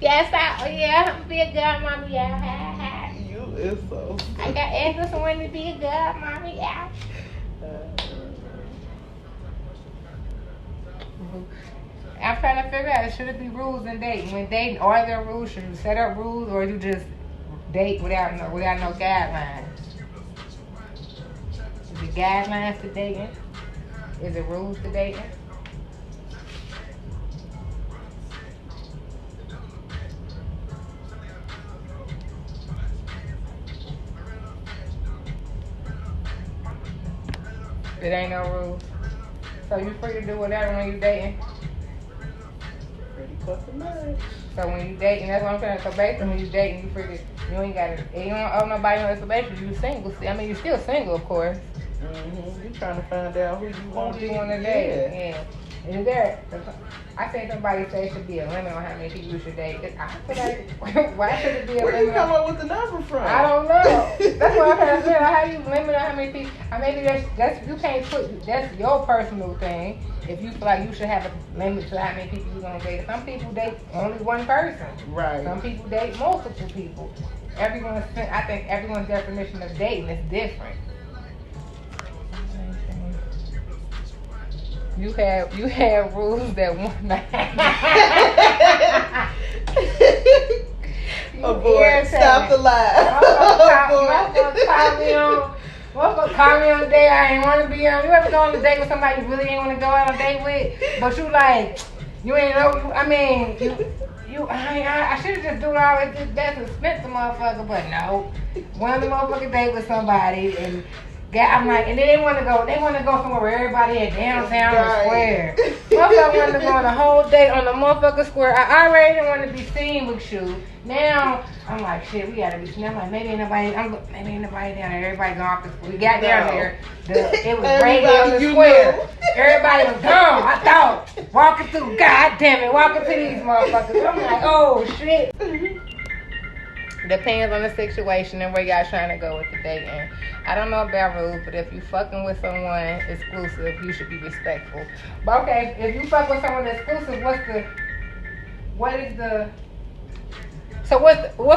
Yes, yeah, I'm be a good mommy, yeah. You is so I got asked someone to be a good mommy, yeah. I'm trying to figure out, should it be rules in dating? When dating, are there rules? Should you set up rules, or you just date without no guidelines? Is it guidelines to dating? Is it rules to dating? It ain't no rules. So you free to do whatever when you dating? Pretty fucking much. So when you dating, that's what I'm saying. So basically when you dating, you free to, you ain't gotta, you don't owe nobody no explanation. You single. I mean, you still single, of course. Mm-hmm. You trying to find out who you want Who you want to date? Yeah. Is there? I think somebody say it should be a limit on how many people you should date. I feel like, why should it be a Where limit? you come up with the number from? I don't know. That's what I'm trying to say. How you limit on how many people? Maybe that's you can't put. That's your personal thing. If you feel like you should have a limit to how many people you're gonna date. Some people date only one person. Right. Some people date multiple people. I think everyone's definition of dating is different. You have rules that one night. Abort. Stop the lie. Motherfucker call me on a date I ain't want to be on. You ever go on a date with somebody you really ain't want to go on a date with, but you like, you ain't know. I mean, I should have just do all it. That's expensive, motherfucker. But no, one of the motherfuckers date with somebody and. I'm like, and then they want to go somewhere where everybody at downtown or square. Motherfucker wanted to go on a whole date on the motherfucker square. I already didn't want to be seen with you. Now, I'm like, shit, we gotta be seen. I'm like, maybe ain't nobody down there. Everybody gone off the square. We got down there. It was raining on the square. Everybody was gone. I thought, walking through, god damn it, walking to these motherfuckers. I'm like, oh shit. Depends on the situation and where y'all trying to go with the dating. I don't know about rules, but if you fucking with someone exclusive, you should be respectful. But okay, if you fuck with someone exclusive, what's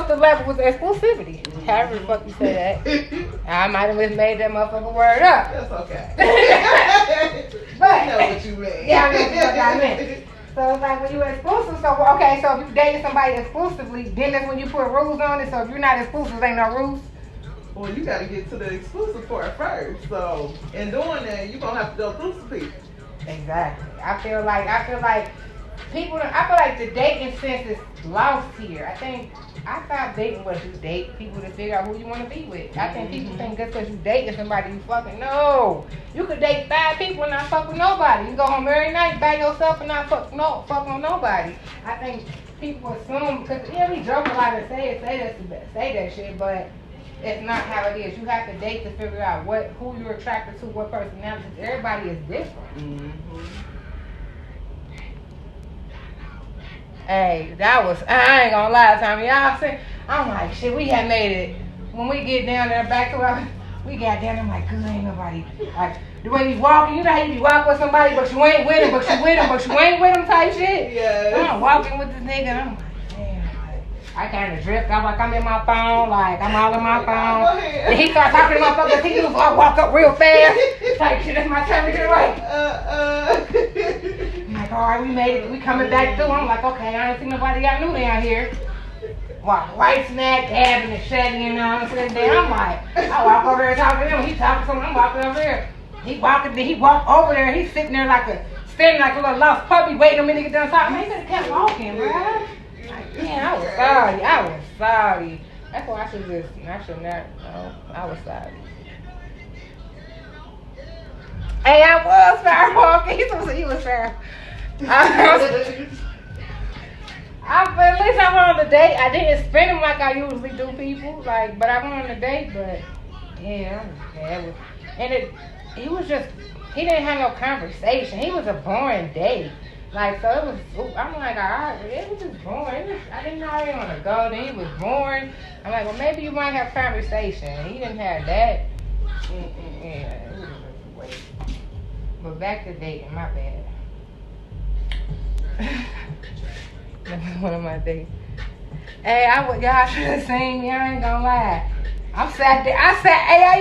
the level with the exclusivity? However the fuck you say that. I might have just made that motherfucking word up. That's okay. But I know what you mean. Yeah, I know what I meant. So it's like when you exclusive, so if you dating somebody exclusively, then that's when you put rules on it. So if you're not exclusive, ain't no rules. Well, you got to get to the exclusive part first. So in doing that, you're gonna have to go through some people. Exactly. I feel like the dating sense is lost here. I thought dating was you date people to figure out who you want to be with. I think people think just because you dating somebody, you fucking no. You could date 5 people and not fuck with nobody. You go home every night by yourself and not fuck with nobody. I think people assume because we joke a lot and say that shit, but it's not how it is. You have to date to figure out who you're attracted to, what personality. Everybody is different. Mm-hmm. Hey, I ain't gonna lie, Tommy. Y'all see, I'm like, shit, we had made it. When we get down there back to our, we got down there, I'm like, good, ain't nobody. Like, the way you walking, you know how you be walking with somebody, but you ain't with him, but you with him, but you ain't with him type shit? Yeah. I'm walking with this nigga, and I'm like, damn. I kind of drift. I'm like, I'm in my phone, like, I'm all in my phone. And he starts talking to my phone, he knew, so I walk up real fast. Like, shit, that's my time to get right. I'm like, all right, we made it. We coming back through. I'm like, okay, I ain't seen nobody I knew down here. Walk right smack dab in the Chevy, you know what I'm saying? I'm like, I walk over there talking to him. He talking to someone. I'm walking over there. He walked over there. He's sitting there standing like a little lost puppy waiting on me to get done talking. Man, he could have kept walking, bro. Like, man, I was sorry. That's why I should not, no, I was sorry. Hey, I was sorry walking. He was sorry. At least I went on a date. I didn't spend them like I usually do people, but I went on a date. But yeah, he was just, he didn't have no conversation. He was a boring date. So it was, I'm like, alright, it was just boring. I didn't know he want to go. Then he was boring. I'm like, well, maybe you might have conversation. He didn't have that. Yeah, it was just a waste. But back to dating, my bad. one of my dates. Hey, y'all should have seen me. I ain't gonna lie. I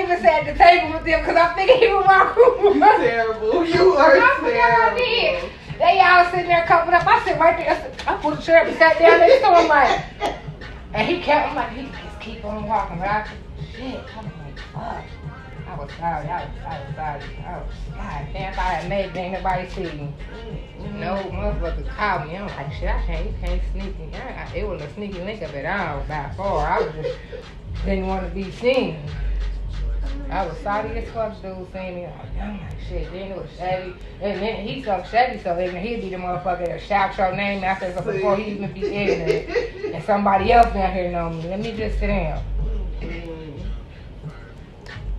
even sat at the table with them because I'm thinking he would walk over. You terrible. You are terrible. They all sitting there cupping up. I sit right there. I pulled the chair up and sat down next to him like, and he kept, I'm like, he just keep on walking. But I was like, fuck. I was sorry. I was sorry. God damn, if I had made it, ain't nobody see me. No motherfucker called me. I'm like, shit, you can't sneak me. It was a sneaky link of it all by far. I was just didn't want to be seen. I was sorry as fuck, dude, seeing me. I'm like, shit, then it was Chevy. And then he so Chevy, so he'd be the motherfucker that shout your name after so before he even be ignorant. And somebody else down here know me. Let me just sit down.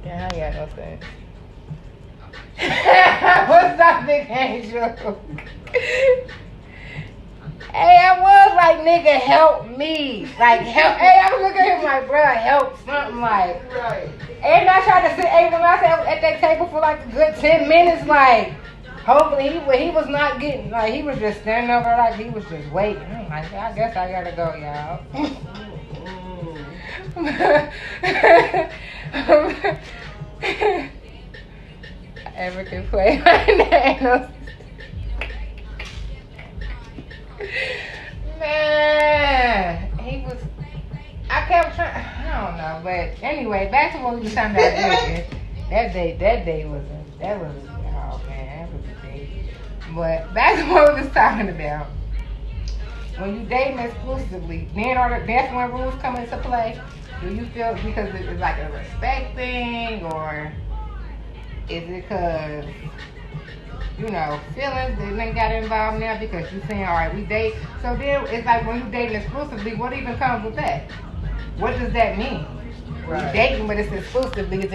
Yeah, I ain't got no sense. What's up, Big Angel? Hey, I was like, nigga, help me. Like, help. Hey, I was looking at him like, bro, help something. Like, right. And I tried to sit, hey, when I sat at that table for like a good 10 minutes, like, hopefully he was not getting, like, he was just standing over like he was just waiting. I'm like, I guess I gotta go, y'all. Ever can play my nails. Man, he was. I kept trying. I don't know, but anyway, back to what we were talking about drinking. That day was oh man, that was a day. But back to what we was talking about. When you dating exclusively, then that's when rules come into play. Do you feel because it's like a respect thing, or is it because, you know, feelings that then got involved now because you saying, all right, we date. So then it's like when you dating exclusively, what even comes with that? What does that mean? Right. We dating, but it's exclusively. Is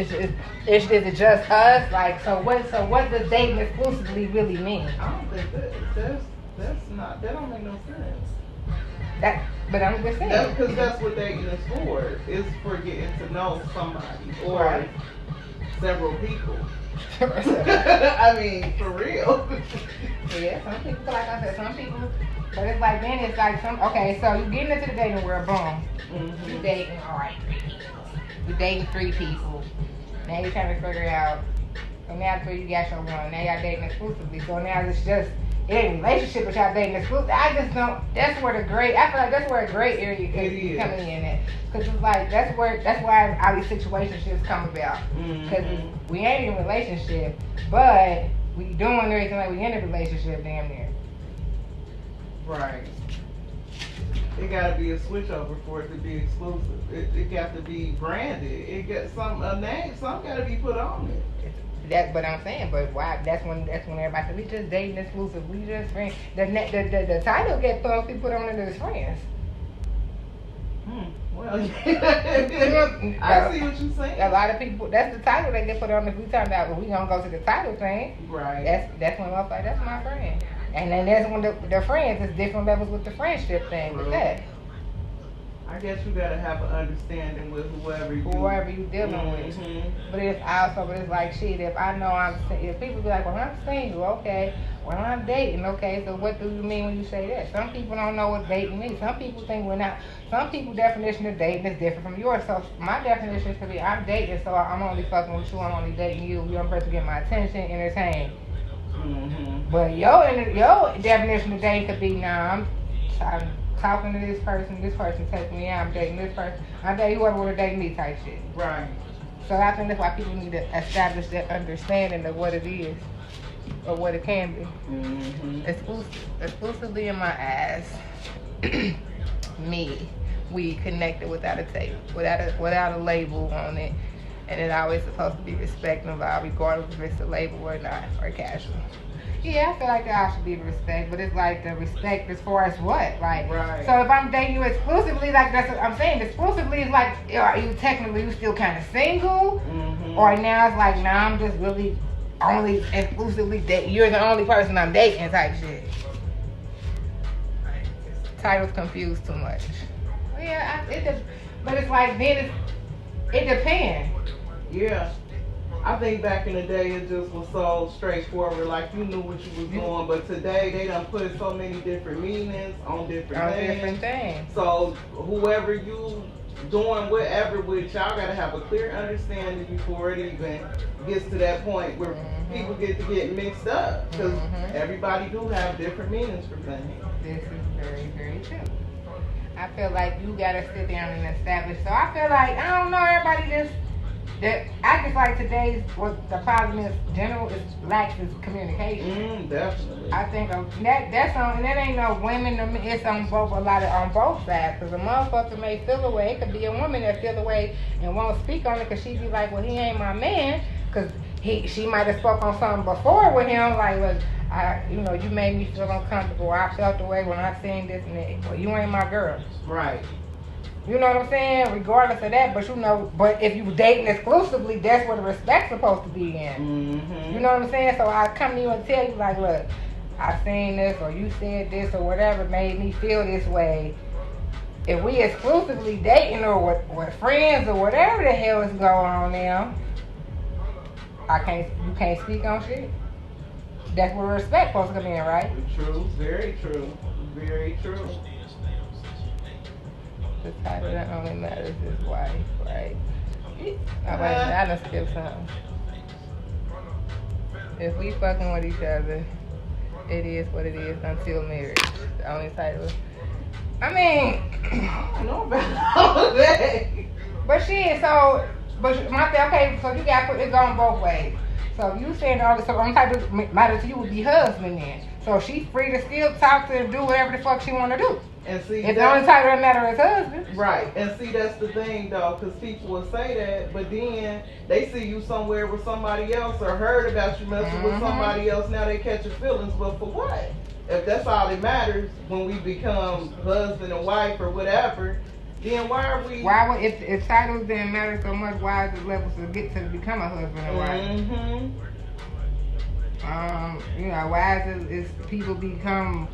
it just us? Like, so what does dating exclusively really mean? I don't think that don't make no sense. But I'm just saying. Because that's what dating is for. It's for getting to know somebody or several people. I mean, for real. Yeah, some people, like I said, some people, but it's like then it's like okay, so you getting into the dating world, boom. Mm-hmm. You dating, all right, 3 people. You dating 3 people. Now you're trying to figure out, so now after you got your one, now y'all dating exclusively. So now it's just, it ain't a relationship, but y'all dating exclusively. I just don't, I feel like that's where a gray area is coming in at. Because it's like, that's why all these situationships come about. Because we ain't in a relationship, but we doing everything like we in a relationship damn near. Right. It gotta be a switch over for it to be exclusive. It got to be branded. It got a name, something gotta be put on it. But I'm saying, but why? That's when everybody said we just dating exclusive. We just friends. The title get put on it as friends. Well, I see what you're saying. A lot of people, that's the title they get put on. If we talking about, well, we gonna go to the title thing. Right. That's when I'm like, that's my friend. And then that's when the friends is different levels with the friendship thing with that. I guess you gotta have an understanding with whoever you dealing with. But it's like shit. If I know if people be like, well, I'm single, okay. Well, I'm dating, okay. So what do you mean when you say that? Some people don't know what dating means. Some people think we're not. Some people's definition of dating is different from yours. So my definition could be, I'm dating, so I'm only fucking with you. I'm only dating you. You're supposed to get my attention, entertain. But your definition of dating could be, nah, I'm talking to this person takes me out, I'm dating this person, I'm dating whoever would date me type shit. Right. So I think that's why people need to establish that understanding of what it is or what it can be. Exclusively in my eyes, we connected without a tape, without a label on it, and it's always supposed to be respect involved, regardless if it's a label or not, or casual. Yeah, I feel like there should be respect, but it's like the respect as far as what? Like, right. So if I'm dating you exclusively, like that's what I'm saying, exclusively is like, are you technically still kind of single? Or now it's like, nah, I'm just really only exclusively dating. You're the only person I'm dating type shit. Titles confuse too much. Yeah, but it's like, then it depends. Yeah. I think back in the day it just was so straightforward, like you knew what you was doing. But today they done put so many different meanings on different things. So whoever you doing whatever with, y'all gotta have a clear understanding before it even gets to that point where people get to get mixed up, because everybody do have different meanings for things. This is very, very true. I feel like you gotta sit down and establish. So I feel like, I don't know, everybody just, I just like today's, what the problem is, general is lacks is communication. Definitely. I think that's on, and that ain't no women, it's on both, a lot of, on both sides. Because a motherfucker may feel away. It could be a woman that feel away and won't speak on it because she be like, well, he ain't my man. Because she might have spoke on something before with him, like, well, you made me feel uncomfortable. I felt the way when I seen this and that. Well, you ain't my girl. Right. You know what I'm saying? Regardless of that, but if you dating exclusively, that's where the respect's supposed to be in. You know what I'm saying? So I come to you and tell you, like, look, I seen this, or you said this, or whatever made me feel this way. If we exclusively dating or with friends or whatever the hell is going on now, you can't speak on shit. That's where respect supposed to come in, right? True, very true, very true. The title that only matters is wife, right? I done skipped something. If we fucking with each other, it is what it is until marriage. The only title. I mean, I don't know about all of that. But shit, so, okay, so you got to put it going both ways. So you saying all this, so the only type of matter to you would be husband then. So she's free to still talk to and do whatever the fuck she want to do. And see, if the only title that matter is husband. Right. And see, that's the thing though, because people will say that, but then they see you somewhere with somebody else or heard about you messing with somebody else. Now they catch your feelings, but for what? If that's all that matters when we become husband and wife or whatever, then why are we? Why would if titles didn't matter so much? Why is the levels to get to become a husband and wife? Why is people become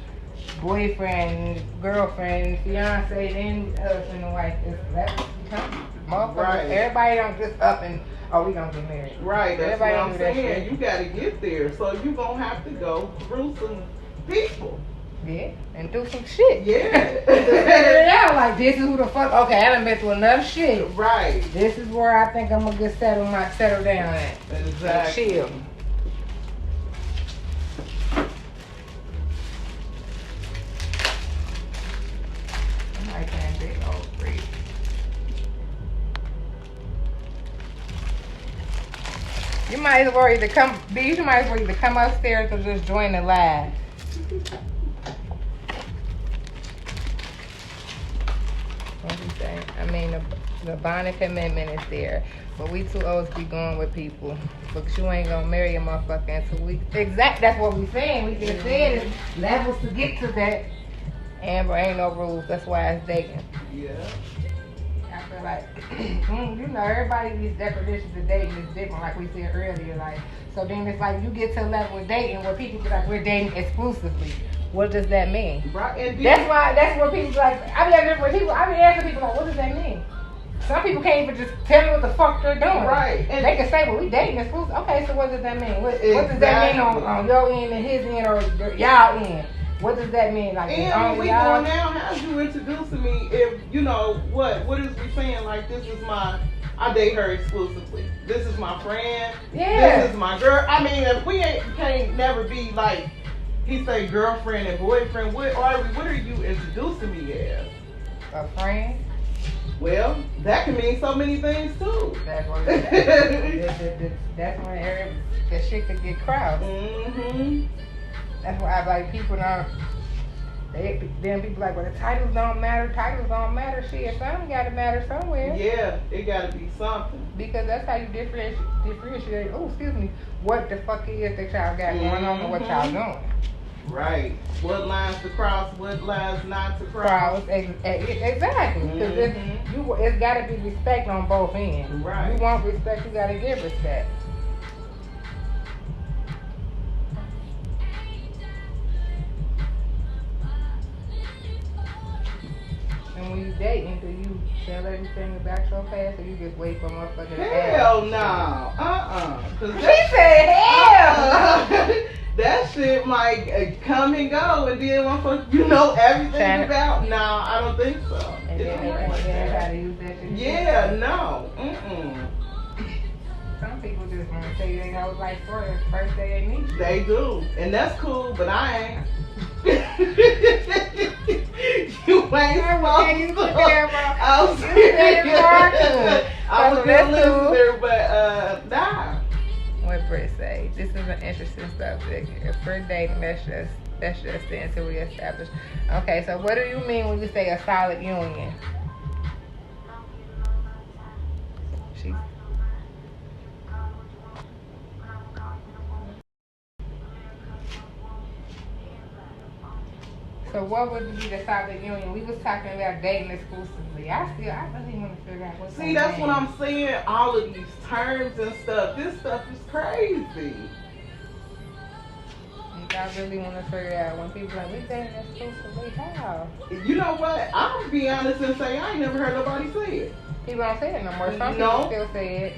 boyfriend, girlfriend, fiance, then husband and wife? That's become motherfuckers. Right. Everybody don't just up and we gonna get married. Right. That's what I'm saying. You gotta get there, so you gonna have to go through some people. Yeah, and do some shit. Yeah. Yeah, like this is who the fuck. Okay, I done messed with enough shit. Right. This is where I think I'm gonna get settle down at. Exactly. Chill. I like that big old freak. You might as well either come upstairs or just join the live. What you say? I mean, the bond and commitment is there, but we too old to be going with people. But you ain't gonna marry a motherfucker until we that's what we saying. We just said it's levels to get to that. Amber ain't no rules. That's why it's dating. Yeah. I feel like everybody's definitions of dating is different, like we said earlier. Like, so then it's like you get to a level of dating where people be like, we're dating exclusively. What does that mean? Right. And that's where people be like, I be asking people like, what does that mean? Some people can't even just tell you what the fuck they're doing. Right. And they can say, well, we dating exclusive. Okay, so what does that mean? What does that mean on your end and his end or y'all end? What does that mean? Like, and we going now, how's you introducing me if, what is we saying? Like, I date her exclusively. This is my friend. Yeah. This is my girl. I mean, if we can't never be like, he say girlfriend and boyfriend, what are you introducing me as? A friend? Well, that can mean so many things too. That's what that's when the shit could get crowded. That's why I like people don't. Then people like, well, the titles don't matter. Titles don't matter. Shit, something got to matter somewhere. Yeah, it got to be something. Because that's how you differentiate. Oh, excuse me. What the fuck is that y'all got going on and what y'all doing? Right. What lines to cross? What lines not to cross? Exactly. Because it's got to be respect on both ends. Right. You want respect, you got to give respect. And when you dating, do you tell everything about your past, or you just wait for motherfuckers to ask? Hell no. Cause She said hell. that shit might come and go, and then motherfucker, you know everything about. No, I don't think so. And then they try to use that shit. Yeah, no. Mm-mm. Some people just want to tell you they know like first day they meet you. They do, and that's cool, but I ain't. You ain't supposed to. I was a good listener, but nah. What Britt say? This is an interesting subject. If we're dating, that's just it until we establish. Okay, so what do you mean when you say a solid union? So what would be the solid union? We was talking about dating exclusively. I really want to figure out what's See, that's what I'm saying. All of these terms and stuff. This stuff is crazy. I really want to figure out when people like, we dating exclusively, how? You know what? I'm gonna be honest and say I ain't never heard nobody say it. People don't say it no more. Some people still say it.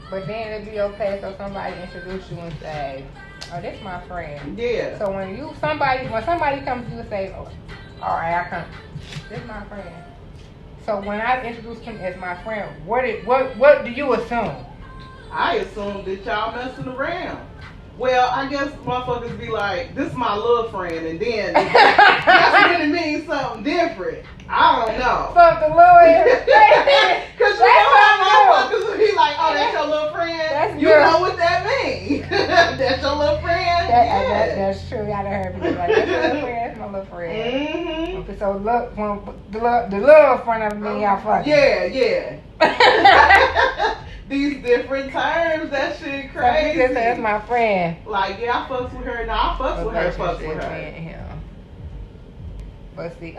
But then it'd be okay so somebody introduce you and say, oh, this my friend. Yeah. So when somebody comes to you and say, oh, all right, I come, this my friend. So when I introduce him as my friend, what do you assume? I assume that y'all messing around. Well, I guess motherfuckers be like, this is my little friend, and then that's when it means something different. I don't know. Something little. Because you know how motherfuckers be like, oh, that's your little friend. That's you know what that means. That's your little friend. That's true. I done heard people like, that's your little friend. That's my little friend. Mm-hmm. Okay, so look, the little friend of me, y'all fucking. Yeah. These different terms, that shit crazy. So that's my friend. Like, yeah, I fucks with her. Now I fucks with her, fucks with her. Him. But see,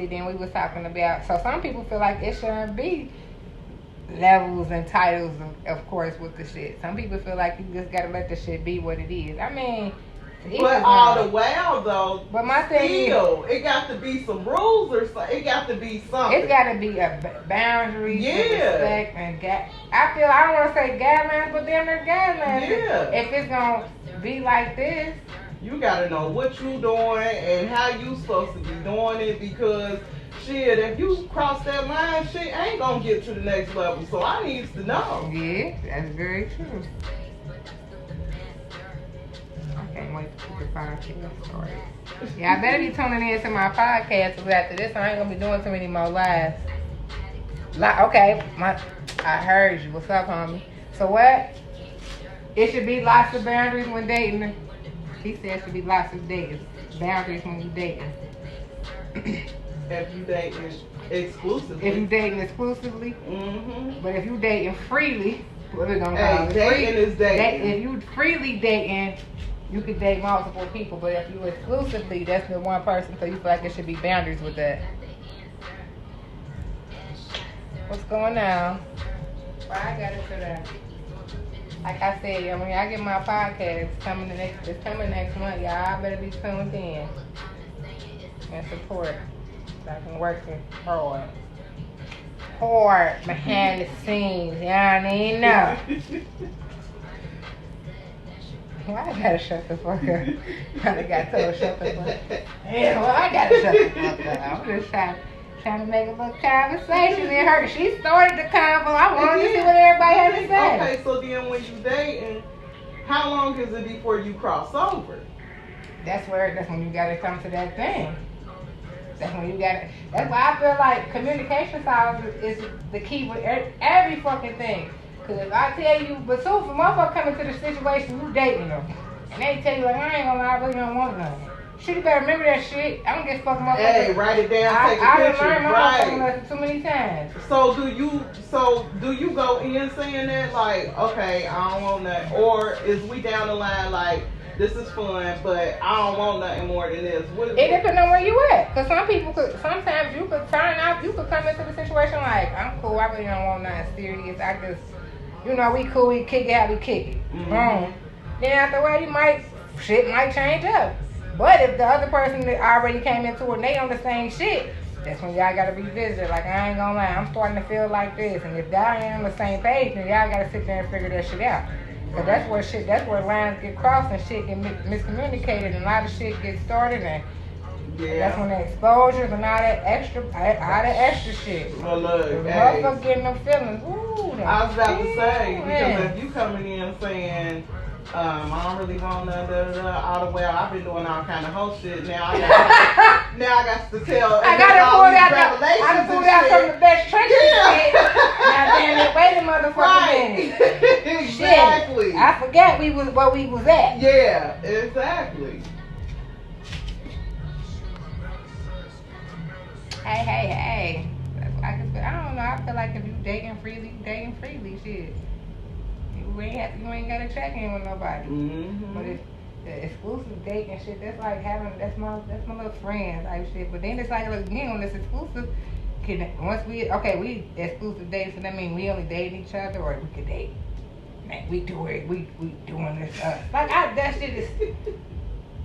then we was talking about, so some people feel like it shouldn't be levels and titles, of course, with the shit. Some people feel like you just gotta let the shit be what it is. I mean, but all the while though, but my thing still, it got to be some rules or something. It got to be something. It's got to be a boundary, respect, and I don't want to say guidelines, but damn near guidelines. Yeah. If it's gonna be like this, you gotta know what you doing and how you supposed to be doing it, because shit, if you cross that line, shit ain't gonna get to the next level. So I needs to know. Yeah, that's very true. I can't wait to get the podcast started. Yeah, I better be tuning in to my podcast, because after this I ain't gonna be doing too many more lives. Okay, I heard you. What's up, homie? So what? It should be lots of boundaries when dating. He said it should be lots of boundaries when you dating. If you dating exclusively. If you dating exclusively. Mm-hmm. But if you dating freely, what we gonna call it? Dating is dating. If you freely dating, you could date multiple people. But if you exclusively, that's the one person. So you feel like there should be boundaries with that. What's going on? Well, I got into that. Like I said, when I get my podcast it's coming next month, y'all. I better be tuned in and support. I've been working hard behind the scenes. Y'all need to know. Why I gotta shut the fuck up? I got told shut the fuck up. Yeah, well, I gotta shut the fuck up. I'm just trying to make a little conversation in her. She started the convo. I wanted to see what everybody had to say. Okay, so then when you dating, how long is it before you cross over? That's when you gotta come to that thing. That's why I feel like communication styles is the key with every fucking thing. Cause if I tell you, but so if a motherfucker come into the situation, you dating them, and they tell you like, I ain't gonna lie, I really don't want nothing. Shit, you better remember that shit. I don't get fucking motherfuckers. Hey, write it down, take a picture. I done learned my motherfucking lesson too many times. So do you go in saying that like, okay, I don't want that, or is we down the line like, this is fun, but I don't want nothing more than this? It depends on where you at. Cause sometimes you could turn out, you could come into the situation like, I'm cool, I really don't want nothing serious. I just, we cool, we kick it how we kick it. Mm-hmm. Boom. Then after a while, shit might change up. But if the other person that already came into it and they on the same shit, that's when y'all gotta revisit it. Like, I ain't gonna lie, I'm starting to feel like this. And if y'all ain't on the same page, then y'all gotta sit there and figure that shit out. Cause that's where lines get crossed and shit get miscommunicated and a lot of shit gets started and that's when the exposures and all that extra shit. Well, look, the motherfucker getting them feelings. Ooh, I was about to say, because if you coming in saying, I don't really want none, all the way I've been doing all kind of whole shit. Now I got to tell. I gotta pull out some of the best tricks shit. Now damn it, wait a motherfucking minute. Exactly. Shit. I forgot where we was at. Yeah, exactly. Hey. I don't know. I feel like if you dating freely, shit. You ain't gotta check in with nobody. Mm-hmm. But it's the exclusive dating shit. That's like that's my little friends type shit. But then it's like again on this exclusive. Once we exclusive dates, so that means we only date each other, or we could date. Man, we doing this. That shit is.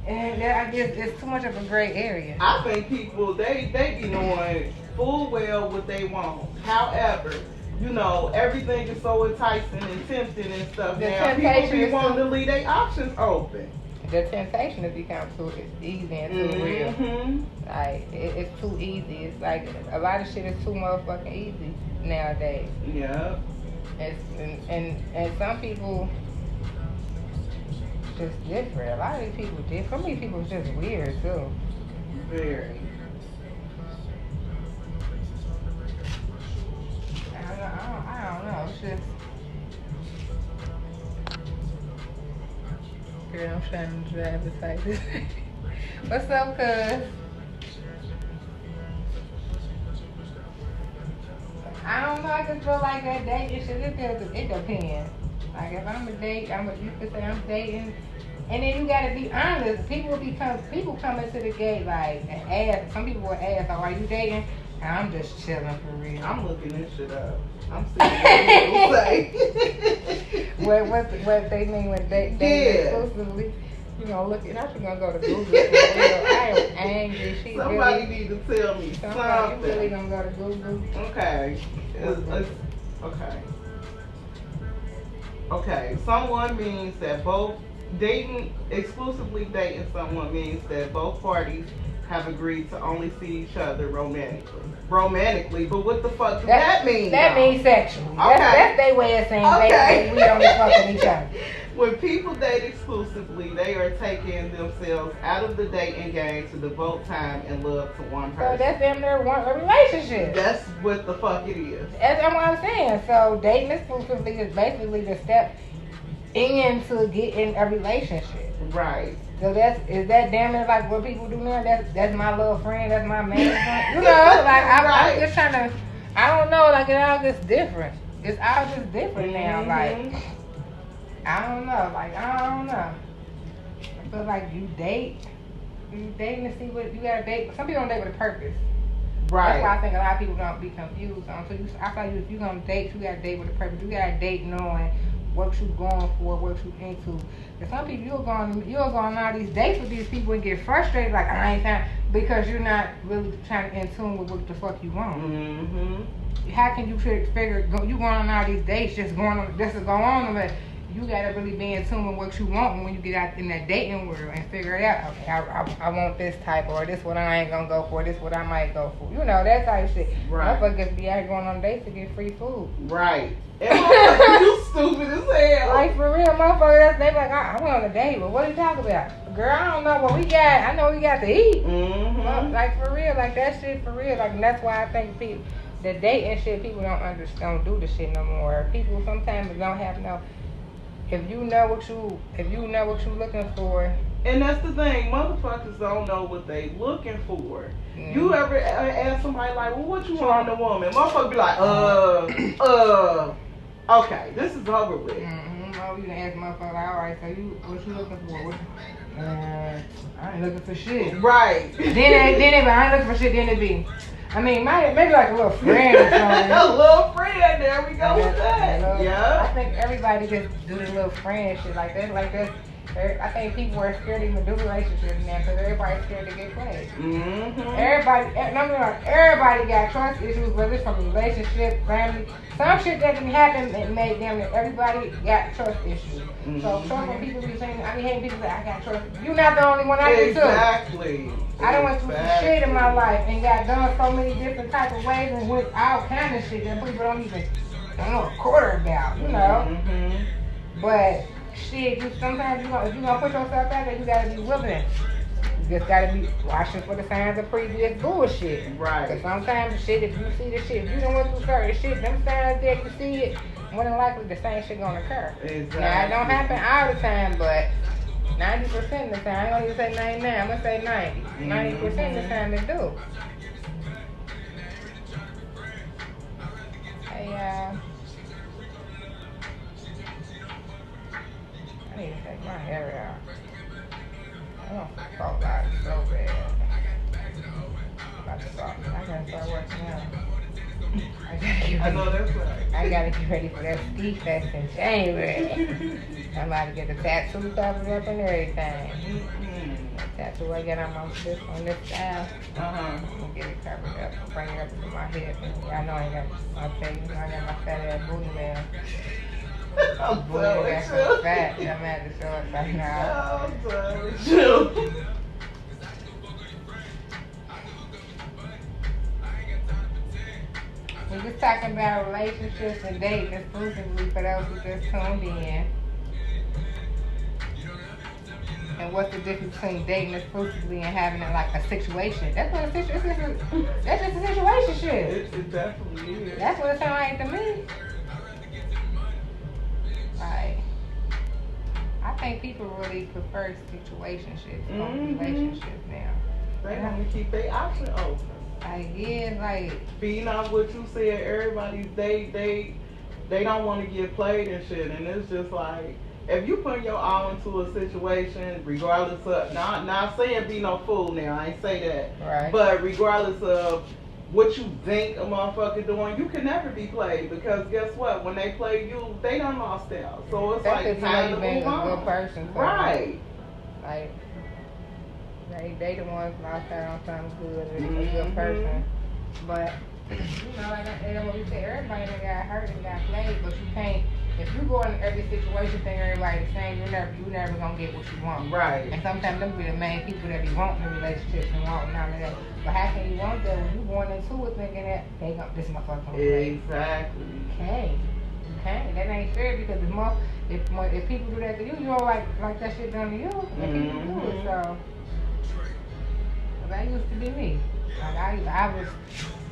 And I guess it's too much of a gray area. I think people they be knowing full well what they want. However, you know, everything is so enticing and tempting and stuff. Now people be wanting to leave their options open. The temptation has become too easy and too real. Like it's too easy. It's like a lot of shit is too motherfucking easy nowadays. Yeah. And some people just different. A lot of these people different. Some of these people just weird too. Very. I don't know. It's just. Girl, I'm trying to drive the type this. What's up, cuz? I don't know. I just feel like that dating shit. It depends. Like if I'm a date, you could say I'm dating, and then you gotta be honest. People come into the gate like and ask. Some people will ask, "Oh, are you dating?" And I'm just chilling for real. I'm looking this shit up. I'm seeing what people say. What they mean when they exclusively. You know, look, and I'm just gonna go to Google for real. I am angry. Somebody need to tell me something. You really gonna go to Google? Okay. Okay. Okay. Someone means that exclusively dating someone means that both parties have agreed to only see each other romantically. But what the fuck does that mean? That means sexually. Okay. That's their way of saying we only fucking each other. When people date exclusively, they are taking themselves out of the dating game to devote time and love to one person. So that's them their one relationship. That's what the fuck it is. That's what I'm saying. So dating exclusively is basically the step into getting a relationship. Right. So is that damn it like what people do now? That's my little friend, that's my man friend. You know, like I'm just trying to I don't know, like it all just different. It's all just different now. Like I don't know. I feel like you dating to see what you gotta date. Some people don't date with a purpose. Right. That's why I think a lot of people don't be confused on. So I feel like if you're gonna date, you gotta date with a purpose. You gotta date knowing what you going for, what you into. And some people you'll go on all these dates with these people and get frustrated, like I ain't trying, because you're not really trying to in tune with what the fuck you want. How can you figure you going on all these dates just going on but you gotta really be in tune with what you want when you get out in that dating world and figure it out. Okay, I want this type, or this what I ain't gonna go for, this what I might go for. You know, that type of shit. Right. Motherfuckers be out going on dates to get free food. Right. And you stupid as hell. Like for real, motherfuckers, they be like, I went on a date, but what are you talking about? Girl, I don't know what we got. I know we got to eat. Like for real, like that shit for real. Like and that's why I think people, the dating shit, people don't do the shit no more. People sometimes don't have no. If you know what you looking for. And that's the thing, motherfuckers don't know what they looking for. You ever ask somebody like, well, what you want in a woman? Motherfucker be like, okay, this is over with. Oh, you can ask motherfucker like, all right, so what you looking for? I ain't looking for shit. Right. Then I ain't looking for shit, then it be. I mean, maybe like a little friend or something. A little friend, there we go with that. I think everybody just do the little friend shit like that. Like that. I think people are scared to even do relationships now because everybody's scared to get played. Mm-hmm. Everybody got trust issues, whether it's from relationship, family. Some shit that can happen and made them. Everybody got trust issues. Mm-hmm. So trust when people be saying, I be hating people that I got trust. You're not the only one. I do too. Exactly. I done went through some shit in my life and got done so many different type of ways and went all kind of shit that people don't know a quarter about, you know. Mm-hmm. But shit, sometimes if you gonna put yourself out there, you gotta be willing. You just gotta be watching for the signs of previous bullshit. Right. Because sometimes shit, if you see the shit, if you done went through certain shit, them signs there, you see it, more than likely the same shit gonna occur. Exactly. Now, it don't happen all the time, but 90% of the time, I ain't gonna even say 99, I'm gonna say 90. 90% of the time it do. Hey, I need to take my hair out. I want to fall out so bad. I'm about to start. I gotta start working out. I know that's right. I gotta get ready for that ski fest in January. I'm about to get the tattoo covered up and everything. The tattoo I get on this side. I'm gonna get it covered up, bring it up to my hip. I know I got my fat ass booty man. I'm Boy, that's so fat. I'm at the show it right now. I'm sorry. Chill. We was talking about relationships and dating exclusively for those who just tuned in. And what's the difference between dating exclusively and having it like a situation? That's what that's just a situation shit. It definitely is. That's what it sounds like to me. Like, I think people really prefer situationships over relationships now. They want to keep their option open. Like, yeah, like Being off what you said, everybody they don't want to get played and shit, and it's just like if you put your all into a situation, regardless of not saying be no fool now, I ain't say that, right. But regardless of what you think a motherfucker doing, you can never be played because guess what? When they play you, they done lost out. So it's that's like time to being move on. a good person, so Right. Like they the ones lost out on something good, a good person. But you know, like they don't want to say everybody that got hurt and got played, but you can't. If you go in every situation thing everybody the same, you never gonna get what you want. Right. And sometimes them be the main people that be wanting the relationships and wanting all of that. But how can you want that when you going into it thinking that this motherfucker gonna play? Exactly. You can't. That ain't fair because if people do that to you, you don't like that shit done to you. And people do it, so that used to be me. Like I was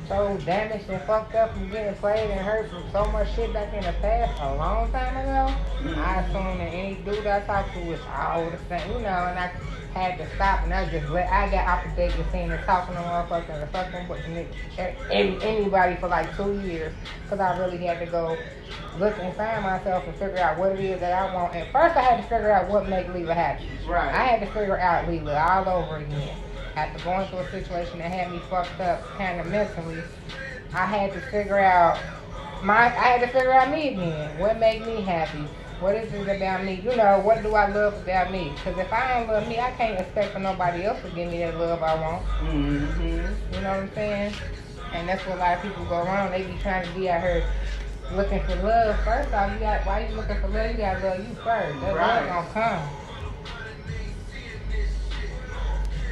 so damaged and fucked up from getting played and hurt from so much shit back in the past a long time ago. I assumed that any dude I talked to was all the same, you know, and I had to stop and I got off the date with seeing and talking to motherfuckers and fucking with anybody for like 2 years because I really had to go look inside myself and figure out what it is that I want. And first I had to figure out what make Leela happy. Right. I had to figure out Leela all over again. After going through a situation that had me fucked up kind of mentally, I had to figure out me again. What made me happy? What is it about me? You know, what do I love about me? Because if I don't love me, I can't expect for nobody else to give me that love I want. You know what I'm saying? And that's what a lot of people go wrong. They be trying to be out here looking for love. First off, why you looking for love? You gotta love you first. That love gonna come.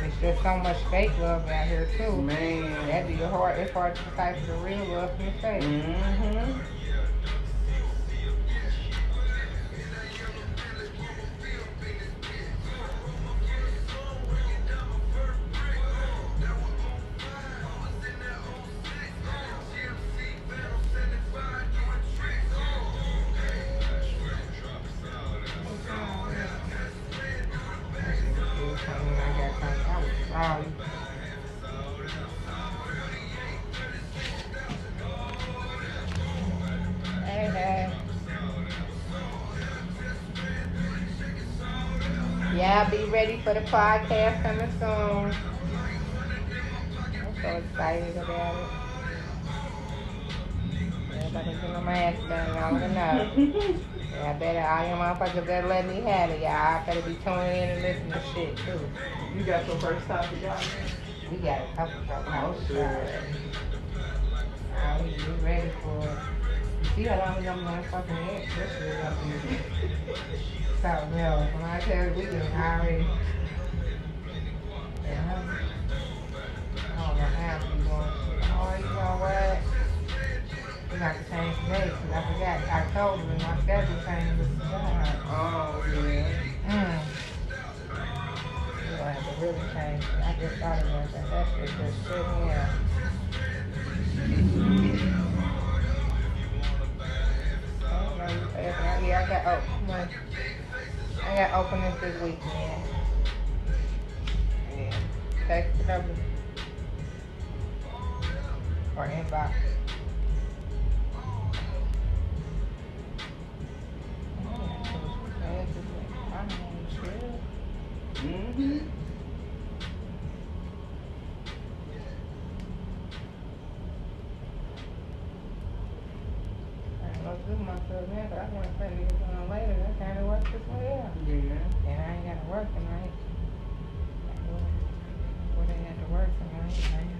It's just so much fake love out here too. Man. That'd be hard. It's hard to decipher the real love from the fake. Hey. Yeah, be ready for the podcast coming soon. I'm so excited about it. Everybody get on my ass down long enough. Yeah, I better, all you motherfuckers better let me have it, y'all. I better be tuning in and listening to shit, too. You got your first topic out there? We got a couple of Oh, houses shit. already. Now we ready for it. You see how long we gonna be on fucking air? This shit gonna be something else. When I tell you, we can already. Yeah. I don't know how we going. Oh, you know what? We got to change the date because I forgot October and my schedule changed with the job. Oh, yeah. We're gonna have to really change it. I just thought about that. That shit just sitting here. Yeah, I got openings this weekend. Yeah. Text it over or inbox. Mm-hmm. I don't do myself now, but I want to put niggas on later. That kind of work this way out. Yeah. And I ain't got to work tonight. Well, they had to work tonight. I ain't